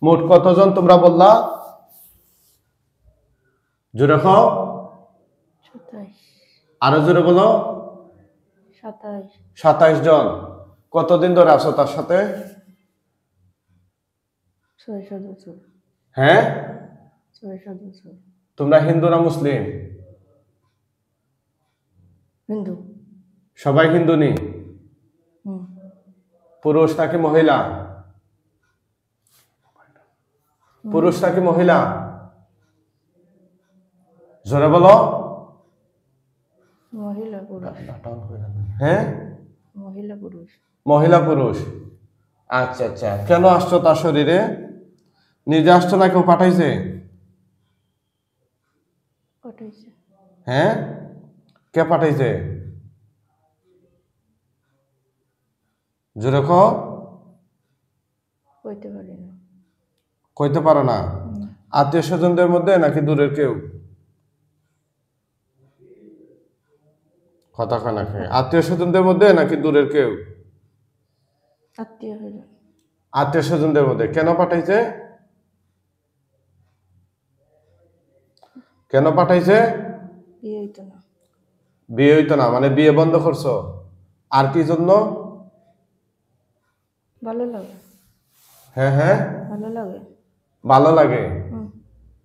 মোট কতজন তোমরা বললা? জোরে খাও, 27 আরো জোরে বলো। 27 জন। কতদিন ধরে আছো তার সাথে? 6-7 বছর। হ্যাঁ, 6-7 বছর। তোমরা হিন্দু না মুসলিম? হিন্দু। সবাই হিন্দু নি? পুরুষ নাকি মহিলা? পুরুষ নাকি মহিলা? জোরে বলো। মহিলা পুরুষ। হ্যাঁ, মহিলা পুরুষ। মহিলা পুরুষ। আচ্ছা আচ্ছা, কেন আসছো তার শরীরে? নিজে আসছো না কেউ পাঠাইছে? পাঠাইছে। হ্যাঁ, কে পাঠাইছে? জোরে কও। কইতে পারি না। কইতে পারো না? আত্মীয় স্বজনদের মধ্যে নাকি দূরের কেউ? কথা কয় না কে? আত্মীয় স্বজনদের মধ্যে নাকি দূরের কেউ? আত্মীয় স্বজন। আত্মীয় স্বজনদের মধ্যে। কেন পাঠাইছে? কেন পাঠাইছে? বিয়ে হইতো না। বিয়ে হইতো না মানে বিয়ে বন্ধ করছো? আর কি জন্য? ভালো লাগে। হ্যাঁ হ্যাঁ, ভালো লাগে। ভালো লাগে।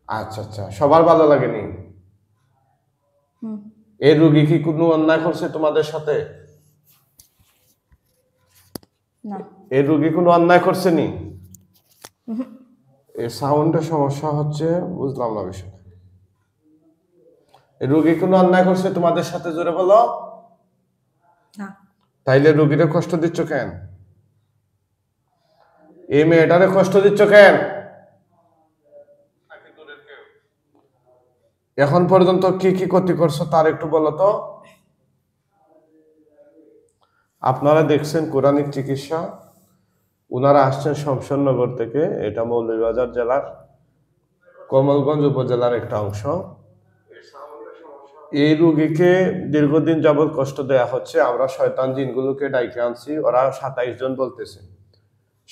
আচ্ছা আচ্ছা, সবার ভালো লাগেনি? এই রোগী কি কোনো অন্যায় করছে তোমাদের সাথে? না। এই রোগী কোনো অন্যায় করছে নি? এই সাউন্ডের সমস্যা হচ্ছে, বুঝলাম না বিষয়। এই রোগী কোনো অন্যায় করছে তোমাদের সাথে? জোরে বলো। না। তাইলে রোগীরে কষ্ট দিচ্ছ কেন? এই মেয়েটারে কষ্ট দিচ্ছ কেন? এখন পর্যন্ত কি কি ক্ষতি করছো তার একটু বলো তো। আপনারা দেখছেন কোরআনিক চিকিৎসা। ওনারা আসছেন শমশেরনগর থেকে, এটা মৌলভীবাজার জেলার কমলগঞ্জ উপজেলার একটা অংশ। এই রোগীকে দীর্ঘদিন যাবৎ কষ্ট দেয়া হচ্ছে। আমরা শয়তান জিনগুলোকে ডাইকে আনছি, ওরা 27 জন বলতেছে।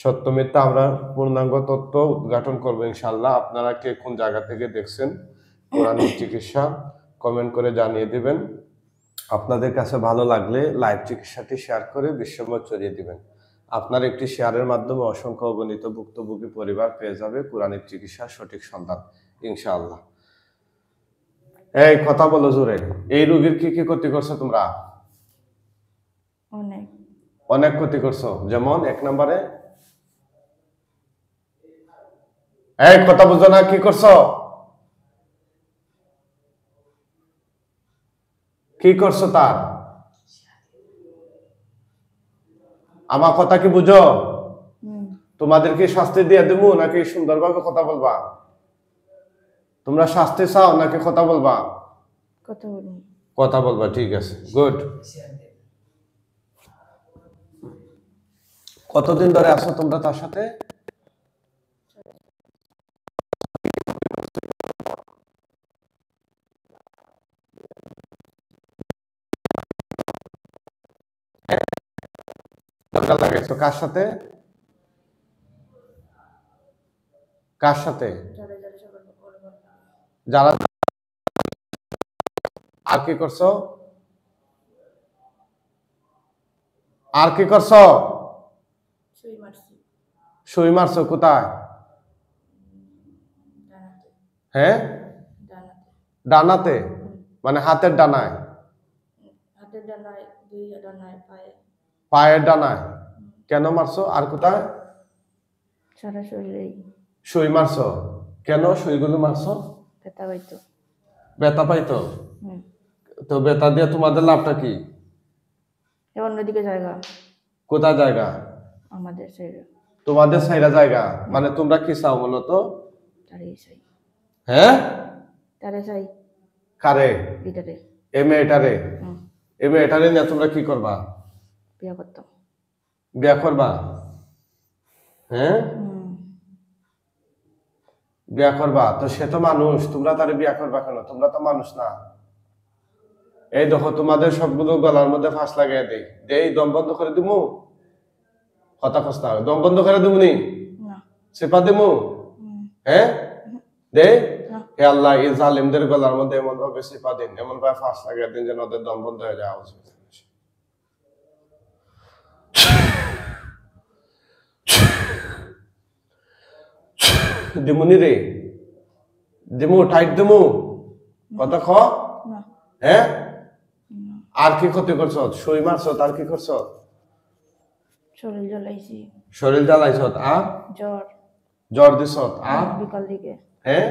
সত্য মিথ্যা আমরা পূর্ণাঙ্গ তথ্য উদ্ঘাটন করবো ইনশাল্লাহ। আপনারা কে কোন জায়গা থেকে দেখছেন কোরআনিক চিকিৎসা কমেন্ট করে জানিয়ে দিবেন। আপনাদের কাছে ভালো লাগলে লাইভ চিকিৎসাটি শেয়ার করে বিশ্বময় ছড়িয়ে দিবেন। আপনার একটি শেয়ারের মাধ্যমে অসংখ্য অগণিত ভুক্তভোগী পরিবার পেয়ে যাবে কোরআনিক চিকিৎসার সঠিক সন্ধান ইনশাআল্লাহ। এই কথা বলো জোরে। এই রোগীর কি কি ক্ষতি করছো তোমরা? অনেক। অনেক ক্ষতি করছো। যেমন 1 নম্বরে, এই কথা বুঝো না, কি করছো? কি করছো তার? আমার কথা কি বুঝো? তোমাদের কি শাস্তি দিয়ে দেবো নাকি সুন্দরভাবে কথা বলবা? তোমরা শাস্তি চাও নাকি কথা বলবা? কথা বলবো। কথা বলবা, ঠিক আছে, গুড। কতদিন ধরে আছো তোমরা তার সাথে? দরকার লাগাইছো কার সাথে? কার সাথে? যারা। আর কি করছো? আর কি করছো? সুই মারছো কোথায়? হ্যাঁ, ডানাতে মানে হাতের ডানায়? হাতের ডানায়, দুই ডানায়, পায়ের ডানায়। কেন মারছো? আর কোথায়? সারা শরীরে। সুই মারছো কেন? সুইগুলো মারছো? ব্যথা পাইতো। ব্যথা পাইতো? তো ব্যথা দিয়ে তোমাদের লাভটা কি? অন্যদিকে জায়গা। কোথায় জায়গা? আমাদের সাইডে। তোমাদের সাইডা জায়গা মানে তোমরা কি চাও মূলত? তারই চাই। হ্যাঁ, তারে চাই। কারে? এটারে। এটারে নিয়ে তোমরা কি করবা? বিয়া করতাম। বিয়া করবা? হ্যাঁ, বিয়া করবা। তো সে তো মানুষ, তোমরা তারে বিয়া করবা কেন? তোমরা তো মানুষ না। এই দেখো তোমাদের সবগুলো গলার মধ্যে ফাঁস লাগাই দেই, দেই দম বন্ধ করে দিমু? কথা কস না, দম বন্ধ করে দিমু নি? চেপা দিমু? হ্যাঁ দে না। হে আল্লাহ এই জালিমদের গলার মধ্যে এমন ভাবে চিপা দিন, এমন ভাবে ফাঁস লাগিয়ে দিন যেন ওদের দম বন্ধ হয়ে যাওয়া উচিত। দিমুনি রে, দিমু টাইট দিমু কথা খ। না হ্যাঁ আর কি ক্ষতি করছ? সই মারছ, আর কি করছ? শরীর জ্বলাইছি, শরীর জ্বালাইছ, আর জ্বর জ্বর দিছ, আর বিকাল দিকে, হ্যাঁ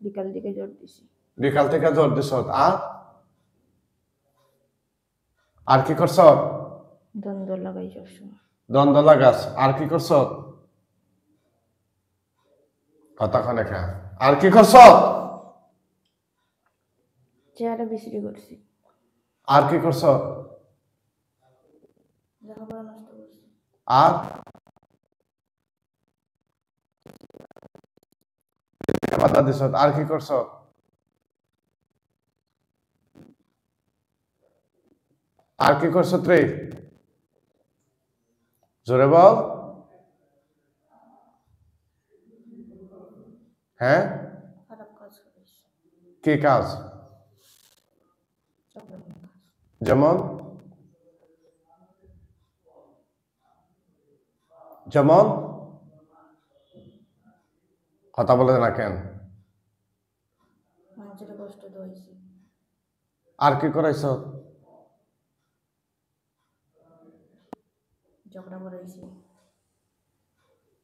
বিকাল দিকে জ্বর দিছি, বিকাল থেকে জ্বর দিছ, আর কি করছ? দ্বন্দ্ব লাগাই সবসময়, দ্বন্দ্ব লাগাস, আর কি করছ? কথা খানে খা, আর কি করছ? চেহারা বিশ্রি করছি, আর কি করছ? লেখাপড়া নষ্ট করছি, আর বাধা দিছ, আর কি করছ? আর কি করছ রে? জোরে বল। হ্যাঁ খারাপ কাজ করেছি, কি কাজ? যেমন যেমন কথা বলে না কেন? মানুষের কষ্ট দিয়েছি, আর কি করাইছ? ঝগড়া করাইছি,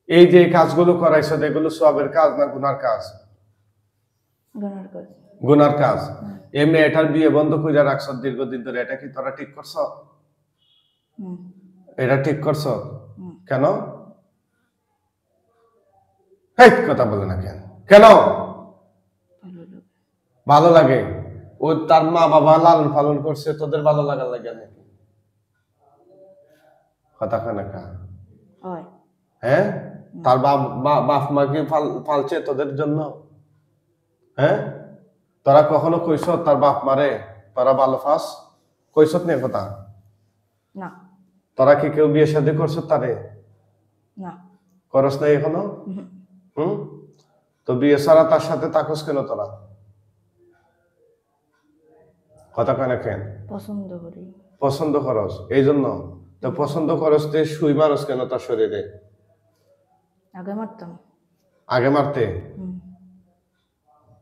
এই যে কাজগুলো করাইছ এগুলো সবের কাজ না গুনার কাজ? গুনার কাজ, গুনার কাজ। এই মেয়েটার বিয়ে বন্ধ করে রাখছ দীর্ঘদিন ধরে, এটা কি তোরা ঠিক করছ? এটা ঠিক করছ? কেন? এই কথা বলে না কেন? কেন ভালো লাগে? ও তার মা বাবা লালন পালন করছে, তোদের ভালো লাগার লাগে নাকি? কথা কয় না কা? হয় হ্যাঁ তার বাপ মা কি পালছে তোদের জন্য? হ্যাঁ তোরা কখনো কইস তার বাপ মারে তোরা ভালো ফাস? কইস নি কথা? না তোরা কি কেউ বিয়ে শাদী করছ তারে? না করস নাই এখনো? হুম তো বিয়ে ছাড়া তার সাথে থাকস কেন তোরা? কথা কয় না কেন? পছন্দ করি, পছন্দ করস এই জন্য। তো পছন্দ করস তে সুই মারস কেন তার শরীরে? আগে মারতাম, আগে মারতে,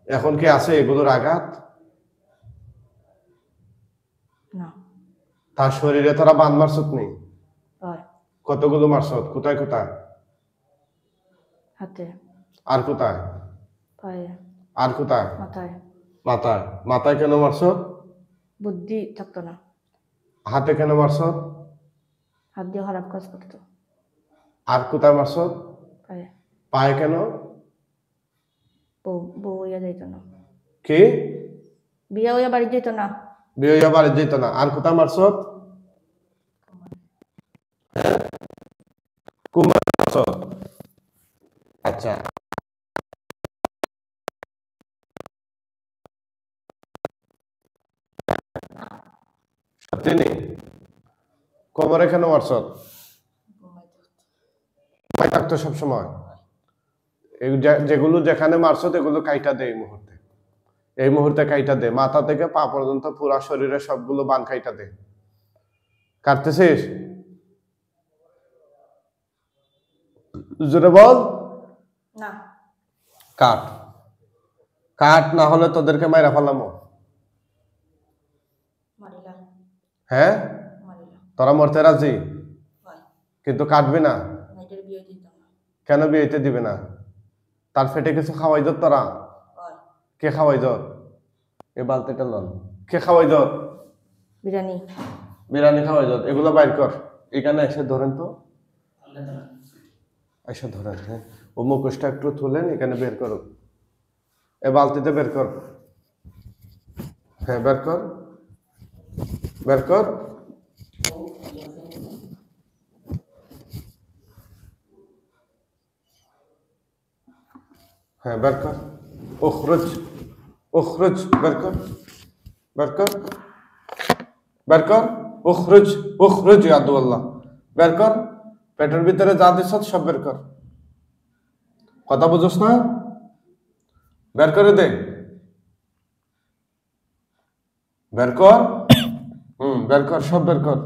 এখন কি আছে এগুলোর আঘাত? না তার শরীরে তোরা বান মারছত নি? হয় কতগুলো মারছত? কোথায় কোথায়? হাতে, আর কোথায়? পায়ে, আর কোথায়? মাথায়, মাথায়। মাথায় কেন মারছত? বুদ্ধি থাকতো না, হাতে কেন মারছত? হাত দিয়ে খারাপ কাজ করতো, আর কোথায় মারছত? পায়ে, পায়ে কেন? বউ বউ হইয়া যাইতো না, কি? বিয়ে হইয়া বাড়ি যেত না, বিয়ে হইয়া বাড়ি যেত না। আর কোথায় মারছত? কুমার মারছত। আচ্ছা সত্যি নেই? কোমরে কেন মারছত? ভয় থাকতো সবসময়। যেগুলো যেখানে মারছত এগুলো কাইটা দে এই মুহূর্তে, এই মুহূর্তে কাইটা দে। মাথা থেকে পা পর্যন্ত পুরা শরীরে সবগুলো বান কাইটা দে। কাটতেছিস? জোরে বল। না কাট, কাট না হলে তোদেরকে মাইরা ফেলামো। মারিলা, হ্যাঁ মারিলা, তোরা মরতে রাজি হয় কিন্তু কাটবি না? নাইটের বিয়ে দিতাম না, কেন বিয়েতে দিবে না? তার পেটে কিছু খাওয়াই যত তোরা? হয় কে খাওয়াই যত? এ বালতিটা লন। কে খাওয়াই যত? বিরিয়ানি, বিরিয়ানি খাওয়াই যত। এগুলো বাইর কর। এখানে এসে ধরেন তো, এসে ধরেন। হ্যাঁ ও মুখোশটা একটু তুলেন, এখানে বের করো। এ বালতিতে বের কর। হ্যাঁ বের কর, বের কর। হ্যাঁ বের কর। উখরুজ, উখরুজ, বের কর, বের কর, বের কর। উখরুজ, উখরুজ ইয়া আদুল্লাহ, বের কর। পেটের ভিতরে যা দিছ সব বের কর। কথা বুঝোস না? বের করে দে, বের কর। বের কর, সব বের কর।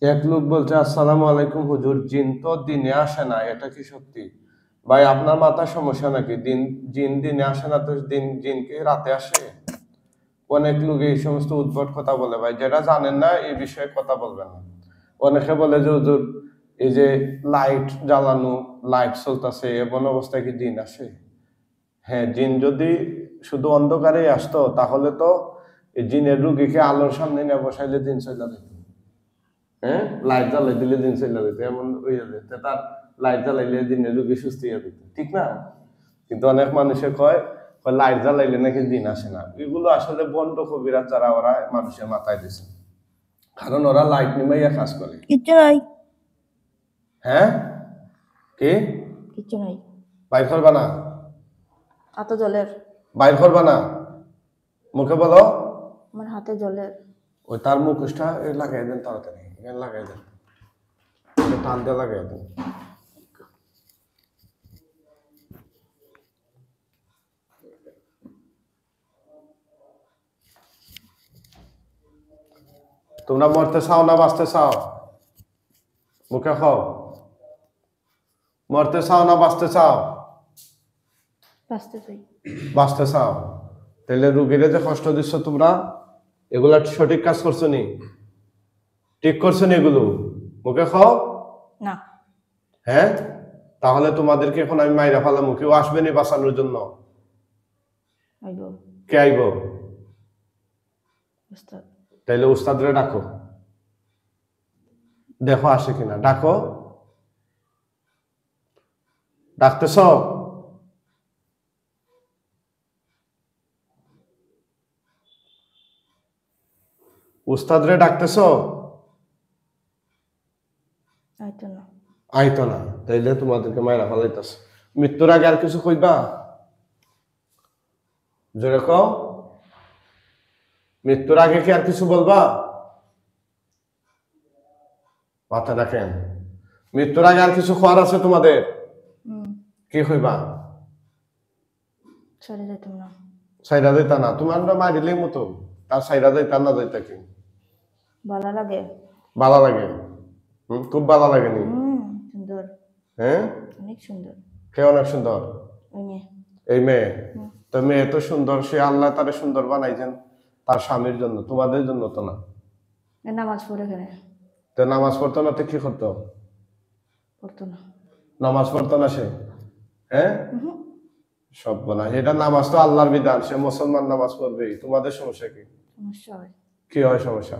এক লোক বলছে, আসসালামু আলাইকুম হুজুর, জিন তো দিনে আসে না, এটা কি সত্যি? ভাই, আপনার মাথার সমস্যা নাকি? জিন দিনে আসে না তো জিনকে রাতে আসে? অনেক লোক এই সমস্ত উদ্ভট কথা বলে ভাই, যেটা জানেন না এই বিষয়ে কথা বলবেন না। অনেকে বলে যে হুজুর, এই যে লাইট জ্বালানো, লাইট চলতেছে, এমন অবস্থায় কি জিন আসে? হ্যাঁ, জিন যদি শুধু অন্ধকারে আসতো তাহলে তো এই জিনের রুগীকে আলোর সামনে নিয়ে বসাইলে দিন চলে যেত। হ্যাঁ, লাইট জ্বালাই দিলে দিন চলে যেত, এমন হয়ে যেত। তার লাইট জ্বালাইলে দিনের রুগী সুস্থ হয়ে যেত, ঠিক না? কিন্তু অনেক মানুষে কয় লাইট জ্বালাইলে নাকি দিন আসে না। এগুলো আসলে বন্ড কবিরাজ যারা, ওরা মানুষের মাথায় দিছে, কারণ ওরা লাইট নিমাইয়া কাজ করে। কিচ্ছু নাই, হ্যাঁ, কি কিচ্ছু নাই। বাইর করবা না, হাতে জলের, বাইর করবা না, মুখে বলো। আমার হাতে জলের। ওই তার মুখোশটা লাগাই দেন তাড়াতাড়ি, এখানে লাগাই দেন, টান দিয়ে লাগাই দেন। তোমরা মরতে চাও না বাঁচতে চাও? মুখে খাও, মরতে চাও না বাঁচতে চাও? বাঁচতে চাই। বাঁচতে চাও? তাহলে রুগীরে যে কষ্ট দিচ্ছ তোমরা, এগুলা সঠিক কাজ করছো নি? ঠিক করছো নি এগুলো? মুখে খাও না। হ্যাঁ, তাহলে তোমাদেরকে এখন আমি মাইরা ফেলাম, কেউ আসবে নি বাঁচানোর জন্য? আইব। কে আইব? উস্তাদ। তাইলে উস্তাদরে ডাকো, দেখো আসে কিনা। ডাকো, ডাকতেছ? উস্তাদরে ডাকতেছ? আইতো না। আইতো না, তাইলে তোমাদেরকে মাইরা ফেলাইতেছ। মৃত্যুর আগে আর কিছু কইবা? জোরে কও, মৃত্যুর আগে কি আর কিছু বলবা? মাথা রাখেন। মৃত্যুর আগে আর কিছু খোয়ার আছে তোমাদের? কি কইবা? ছেড়ে যাইতাম না। সাইরা যাইতা না? তোমার মারিলেই মতো, তার সাইরা যাইতা না যাইতা কি? ভালো লাগে। ভালো লাগে? খুব ভালো লাগে নি? সুন্দর। হ্যাঁ, অনেক সুন্দর। কে অনেক সুন্দর? ওই মেয়ে। এই মেয়ে? তো মেয়ে তো সুন্দর, সে আল্লাহ তারে সুন্দর বানাইছেন তার স্বামীর জন্য, তোমাদের জন্য তো না। নামাজ পড়ে এখানে। তো নামাজ পড়তো না তো কি করতো? পড়তো না। নামাজ পড়তো না সে? হ্যাঁ, সব বলা। এটা নামাজ তো আল্লাহর বিধান, সে মুসলমান, নামাজ পড়বেই। তোমাদের সমস্যা কি? সমস্যা হয়। কি হয় সমস্যা?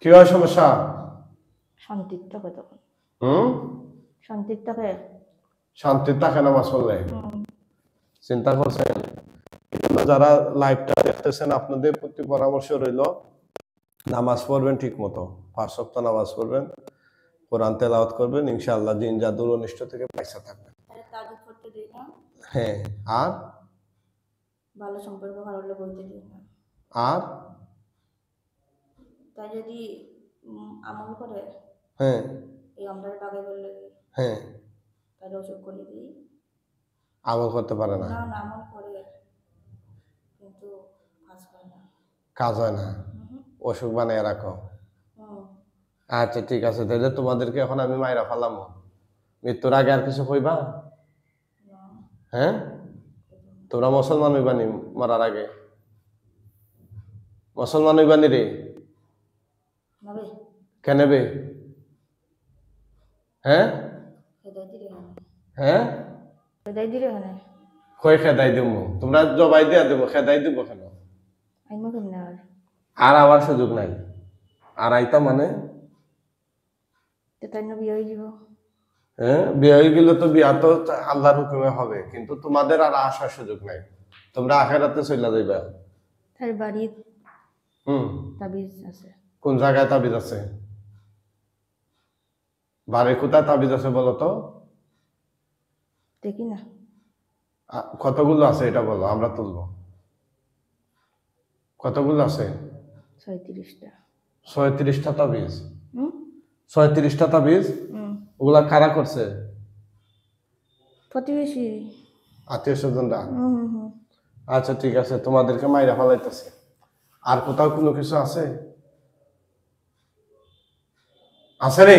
কি হয় সমস্যা? শান্তির থাকে তখন। শান্তির থাকে। শান্তির থাকে নামাজ পড়লে? চিন্তা করছেন? যারা লাইভটা দেখতেছেন, আপনাদের প্রতি পরামর্শ রইল, নামাজ পড়বেন ঠিক মতো, 5 ওয়াক্ত নামাজ পড়বেন, কোরআন তেলাওয়াত করবেন, ইনশাআল্লাহ জিন জাদুর অনিষ্ট থেকে বাঁচা থাকবেন। তাদের করতে দিই না। হ্যাঁ, আর ভালো সম্পর্ক ভালো হলে বলতে দিই না। আর তাই যদি আমল করে, হ্যাঁ, এই আমলের বাগে বললে, হ্যাঁ, তাহলে ওসব করে দিই। আমল করতে পারে না? না না, আমল করে কিন্তু কাজ করে না। কাজ হয় না? অসুখ বানিয়ে রাখো? আচ্ছা ঠিক আছে, তাহলে তোমাদেরকে এখন আমি মাইরা ফেলাম। মৃত্যুর আগে আর কিছু কইবা? হ্যাঁ, তোমরা মুসলমান হইবানি মরার আগে? মুসলমান হইবানি রে? কেন বে? হ্যাঁ, হ্যাঁ, কই খেদাই দিব? তোমরা জবাই দিয়া দেবো, খেদাই দিব কেন? আর আবার সুযোগ নাই? আর আইতা মানে? হ্যাঁ, বিয়ে হয়ে গেলে তো বিয়া তো আল্লাহর হুকুমে হবে, কিন্তু তোমাদের আর আসার সুযোগ নাই। তোমরা আখেরাতে চলে যাইবা। তার বাড়ির তাবিজ আছে। কোন জায়গায় তাবিজ আছে? বাড়ি কোথায় তাবিজ আছে বলো তো? দেখি না। কতগুলো আছে এটা বলো, আমরা তুলবো। কতগুলো আছে? 37টা। 37টা তাবিজ? হুম 36টা তাবিজ হুম ওগুলা কারা করছে? প্রতিবেশী। আত্মীয় স্বজনরা। হুম হুম হুম আচ্ছা ঠিক আছে, তোমাদেরকে মাইরা ফেলাইতেছে। আর কোথাও কোনো কিছু আছে? আছে নি?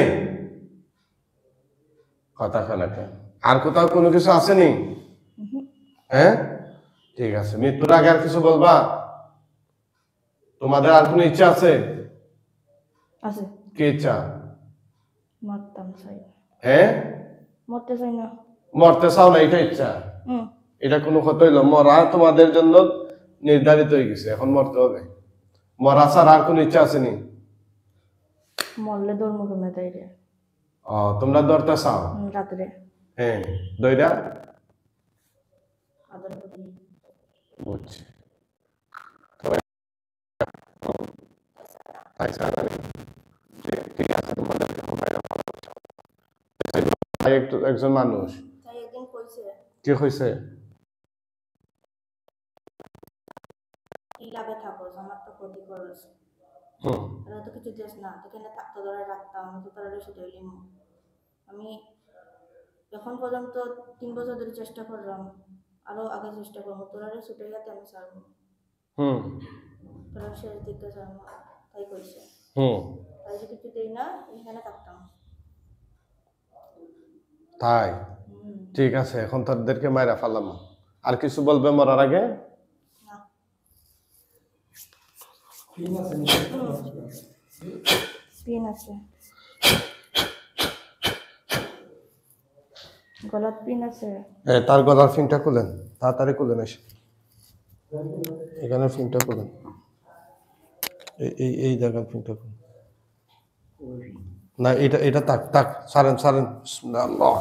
কথা খানাকে আর কোথাও কোনো কিছু আছে নি? হ্যাঁ ঠিক আছে, মৃত্যুর আগে আর কিছু বলবা? তোমাদের আর কোনো ইচ্ছা আছে? আছে। কি ইচ্ছা? মরতাম চাই না। হ্যাঁ মরতে চাই না। মরতে চাও না, এটা ইচ্ছা? হুম এটা কোনো কথা হইলো? মরা তোমাদের জন্য নির্ধারিত হয়ে গেছে, এখন মরতে হবে। মরা ছাড়া আর কোনো ইচ্ছা আছে নি? মরলে ধর্ম কেমনে তাই রে? ও তোমরা ধরতে চাও? রাত্রে হ্যাঁ দইরা আদর করি। বুঝছি। ঠিক আছে, তোমাদেরকে মোবাইলে ফলো করতে হবে। একজন মানুষ তাই একদিন কইছে কি হয়েছে? কি লাভে থাকো, আমার তো ক্ষতি করছ। হুম তারা তো কিছু দেশ না, এখানে থাকতো ধরে রাখতাম, আমি তো তারা সেটা হইলিম। আমি এখন পর্যন্ত 3 বছর ধরে চেষ্টা করলাম, আরো আগে চেষ্টা করবো, তোরা ছুটে গেতে আমি ছাড়বো। হুম তোরা শেষ দিকে ছাড়বো, তাই কইছে। হুম তাই যে কিছু দেই না, এখানে থাকতাম। তাই ঠিক আছে, এখন তাদেরকে মাইরা ফেলাম। আর কিছু বলবে মরার আগে? না পিন আছে, গলার পিন আছে। তার গলার ফিনটা খুলেন, তাড়াতাড়ি খুলেন। এসে এখানে ফিনটা খুলেন, এই জায়গার ফিনটা খুলেন। না এটা এটা তাক তাক সারেন সারেন। বিসমিল্লাহ।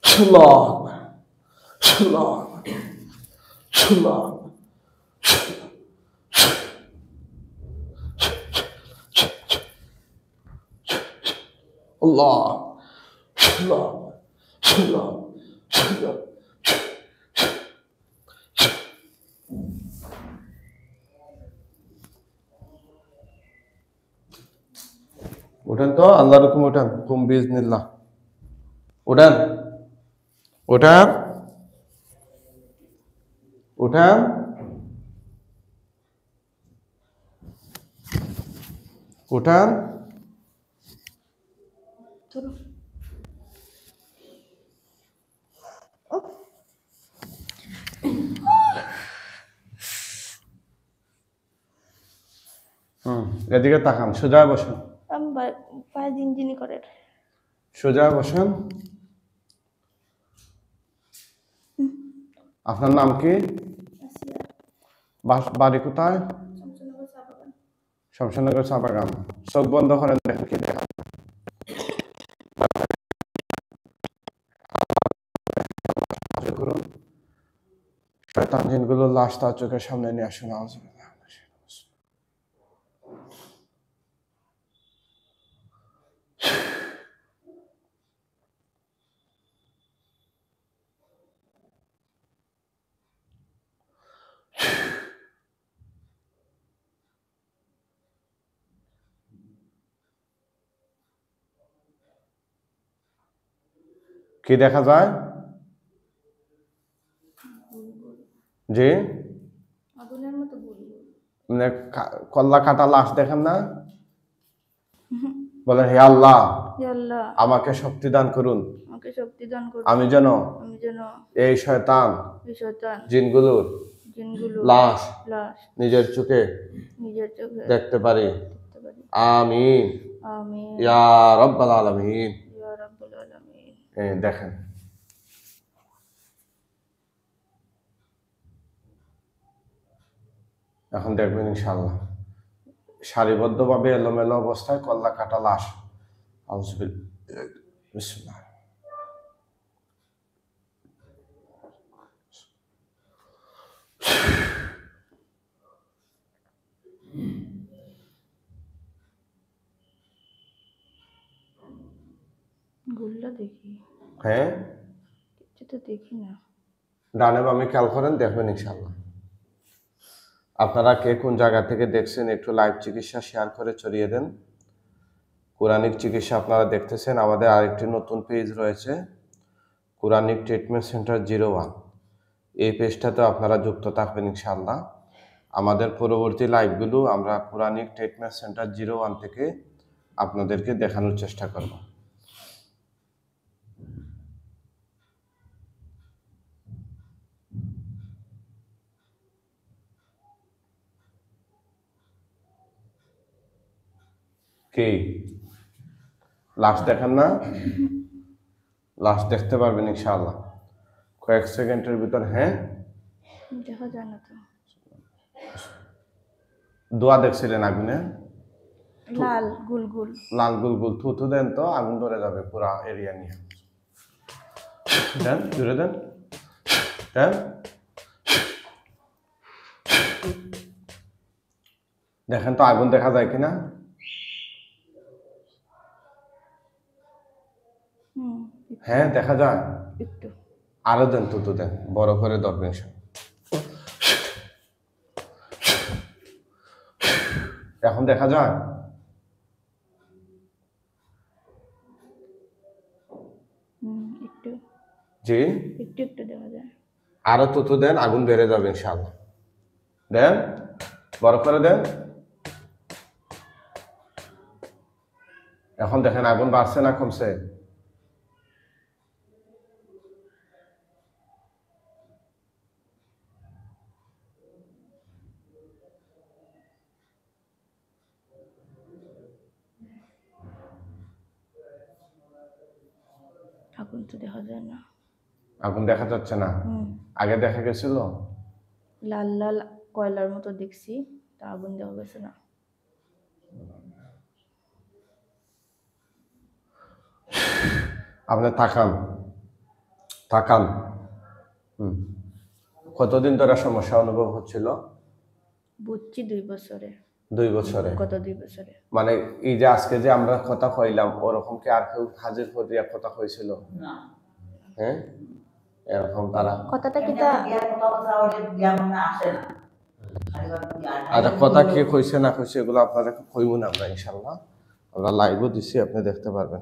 আল্লাহ আল্লাহ আল্লাহ আল্লাহ আল্লাহ আল্লাহ আল্লাহ। উঠেন তো, আল্লাহর হুকুম উঠেন, হুকুম বিজনিল্লাহ। উঠেন উঠেন উঠেন উঠেন। ধরো এদিকে তাকান, সোজা বসেন, আমি পায়ে জিনজিনি করে। সোজা বসেন। আপনার নাম কি? বাড়ি কোথায়? শমশানগর চা বাগান। চোখ বন্ধ করেন, দেখেন কি দেখা করুন। শয়তান জিনগুলো লাশ তার চোখের সামনে নিয়ে আসুন। কি দেখা যায়? জি আগুনের মতো বলি। মানে কল্লা কাটা লাশ দেখেন না? বলেন হে আল্লাহ হে আল্লাহ আমাকে শক্তি দান করুন, আমাকে শক্তি দান করুন, আমি যেন এই শয়তান জিনগুলোর লাশ নিজের চোখে দেখতে পারি। আমিন আমিন ইয়া রাব্বাল আলামিন। ইয়া রাব্বুল আলামিন। দেখেন এখন দেখবেন ইনশাআল্লাহ সারিবদ্ধভাবে এলোমেলো অবস্থায় কল্লা কাটা লাশ। আউযুবিল্লাহ বিসমিল্লাহ। গুল্লা দেখি, হ্যাঁ, কিছু তো দেখি না। ডানে বামে খেয়াল করেন, দেখবেন ইনশাল্লাহ। আপনারা কে কোন জায়গা থেকে দেখছেন একটু লাইভ চিকিৎসা শেয়ার করে ছড়িয়ে দেন। কোরআনিক চিকিৎসা আপনারা দেখতেছেন, আমাদের আরেকটি নতুন পেজ রয়েছে, কোরআনিক ট্রিটমেন্ট সেন্টার 01। এই পেজটাতে আপনারা যুক্ত থাকবেন ইনশাআল্লাহ। আমাদের পরবর্তী লাইভগুলো আমরা কোরআনিক ট্রিটমেন্ট সেন্টার 01 থেকে আপনাদেরকে দেখানোর চেষ্টা করব। কি লাস্ট দেখেন না? লাস্ট দেখতে পারবেন ইনশাআল্লাহ কয়েক সেকেন্ডের ভিতর। হ্যাঁ, দেখা যায় না তো। দোয়া দেখছিলেন আগুনে, লাল গুলগুল। লাল গুলগুল থুথু দেন তো আগুন ধরে যাবে পুরা এরিয়া নিয়ে। দেন, জুড়ে দেন, দেন। দেখেন তো আগুন দেখা যায় কিনা। হ্যাঁ, দেখা যায়। একটু আরো দেন, থুতু দেন, বড় করে ধরবেন সব। এখন দেখা যায়। একটু জি, একটু একটু দেখা যায়। আরো থুতু দেন, আগুন বেড়ে যাবে ইনশাআল্লাহ। দেন, বড় করে দেন। এখন দেখেন আগুন বাড়ছে না কমছে? আগুন তো দেখা যায় না। আগুন দেখা যাচ্ছে না? আগে দেখা গেছিল? লাল লাল কয়লার মতো দেখছি, তা আগুন দেখা গেছে না। আপনি তাকান, তাকান। কতদিন ধরে সমস্যা অনুভব হচ্ছিল? বুঝছি 2 বছরে। 2 বছরে? গত 2 বছরে। মানে এই যে আজকে যে আমরা কথা কইলাম, ওরকম কি আর কেউ হাজির করিয়া কথা কইছিল? না। হ্যাঁ, এরকম তারা কথাটা কি তা আচ্ছা, কথা কি কইছে না কইছে এগুলো আপনারা কইব না আমরা ইনশাআল্লাহ। আমরা লাইভও দিছি, আপনি দেখতে পারবেন।